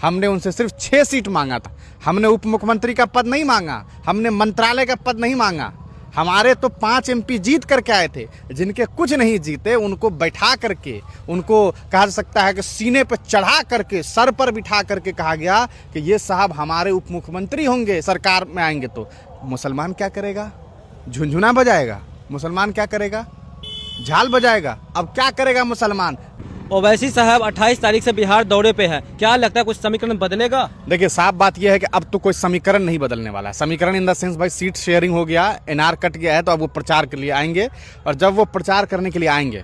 हमने उनसे सिर्फ 6 सीट मांगा था। हमने उप मुख्यमंत्री का पद नहीं मांगा, हमने मंत्रालय का पद नहीं मांगा। हमारे तो 5 MP जीत करके आए थे। जिनके कुछ नहीं जीते उनको बैठा करके, उनको कहा जा सकता है कि सीने पर चढ़ा करके, सर पर बिठा करके कहा गया कि ये साहब हमारे उप मुख्यमंत्री होंगे, सरकार में आएंगे। तो मुसलमान क्या करेगा? झुनझुना बजाएगा। मुसलमान क्या करेगा? झाल बजाएगा। अब क्या करेगा मुसलमान? ओवैसी साहब 28 तारीख से बिहार दौरे पे है, क्या लगता है कुछ समीकरण बदलेगा? देखिए, साफ बात यह है कि अब तो कोई समीकरण नहीं बदलने वाला है। समीकरण इन द सेंस भाई, सीट शेयरिंग हो गया, NR कट गया है, तो अब वो प्रचार के लिए आएंगे। और जब वो प्रचार करने के लिए आएंगे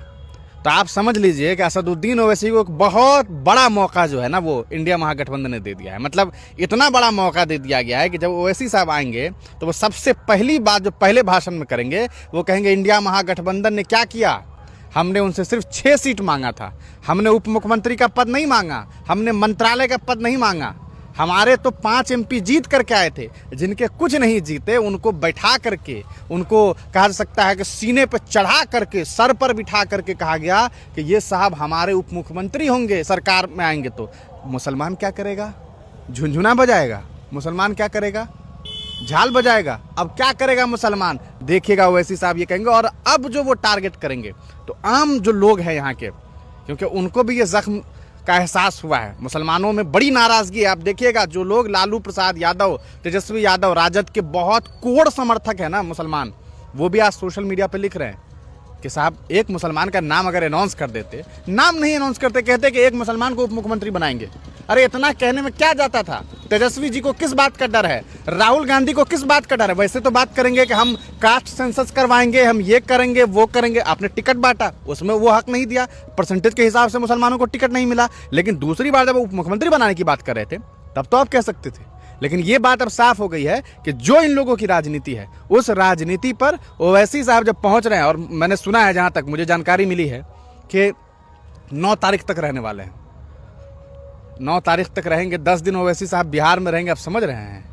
तो आप समझ लीजिए कि असदुद्दीन ओवैसी को एक बहुत बड़ा मौका जो है ना, वो इंडिया महागठबंधन ने दे दिया है। मतलब इतना बड़ा मौका दे दिया गया है कि जब ओवैसी साहब आएंगे तो वो सबसे पहली बात जो पहले भाषण में करेंगे वो कहेंगे, इंडिया महागठबंधन ने क्या किया? हमने उनसे सिर्फ 6 सीट मांगा था। हमने उप मुख्यमंत्री का पद नहीं मांगा, हमने मंत्रालय का पद नहीं मांगा। हमारे तो 5 MP जीत करके आए थे। जिनके कुछ नहीं जीते उनको बैठा करके, उनको कहा जा सकता है कि सीने पर चढ़ा करके, सर पर बिठा करके कहा गया कि ये साहब हमारे उप मुख्यमंत्री होंगे, सरकार में आएंगे। तो मुसलमान क्या करेगा? झुनझुना बजाएगा। मुसलमान क्या करेगा? झाल बजाएगा। अब क्या करेगा मुसलमान? देखिएगा ओवैसी साहब ये कहेंगे। और अब जो वो टारगेट करेंगे तो आम जो लोग हैं यहाँ के, क्योंकि उनको भी ये जख्म का एहसास हुआ है, मुसलमानों में बड़ी नाराजगी है। आप देखिएगा, जो लोग लालू प्रसाद यादव, तेजस्वी यादव, राजद के बहुत कोड़ समर्थक है ना मुसलमान, वो भी आज सोशल मीडिया पे लिख रहे हैं कि साहब एक मुसलमान का नाम अगर अनाउंस कर देते, नाम नहीं अनाउंस करते, कहते कि एक मुसलमान को उप मुख्यमंत्री बनाएंगे। अरे इतना कहने में क्या जाता था? तेजस्वी जी को किस बात का डर है? राहुल गांधी को किस बात का डर है? वैसे तो बात करेंगे कि हम कास्ट सेंसस करवाएंगे, हम ये करेंगे, वो करेंगे। आपने टिकट बांटा, उसमें वो हक नहीं दिया, परसेंटेज के हिसाब से मुसलमानों को टिकट नहीं मिला। लेकिन दूसरी बार जब उप मुख्यमंत्री बनाने की बात कर रहे थे तब तो आप कह सकते थे। लेकिन ये बात अब साफ हो गई है कि जो इन लोगों की राजनीति है, उस राजनीति पर ओवैसी साहब जब पहुंच रहे हैं, और मैंने सुना है, जहां तक मुझे जानकारी मिली है कि 9 तारीख तक रहने वाले हैं। 9 तारीख तक रहेंगे, 10 दिन ओवैसी साहब बिहार में रहेंगे। आप समझ रहे हैं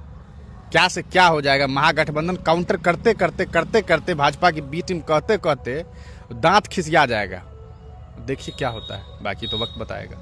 क्या से क्या हो जाएगा? महागठबंधन काउंटर करते करते करते करते, भाजपा की बी टीम कहते कहते दांत खिसिया जाएगा। देखिए क्या होता है, बाकी तो वक्त बताएगा।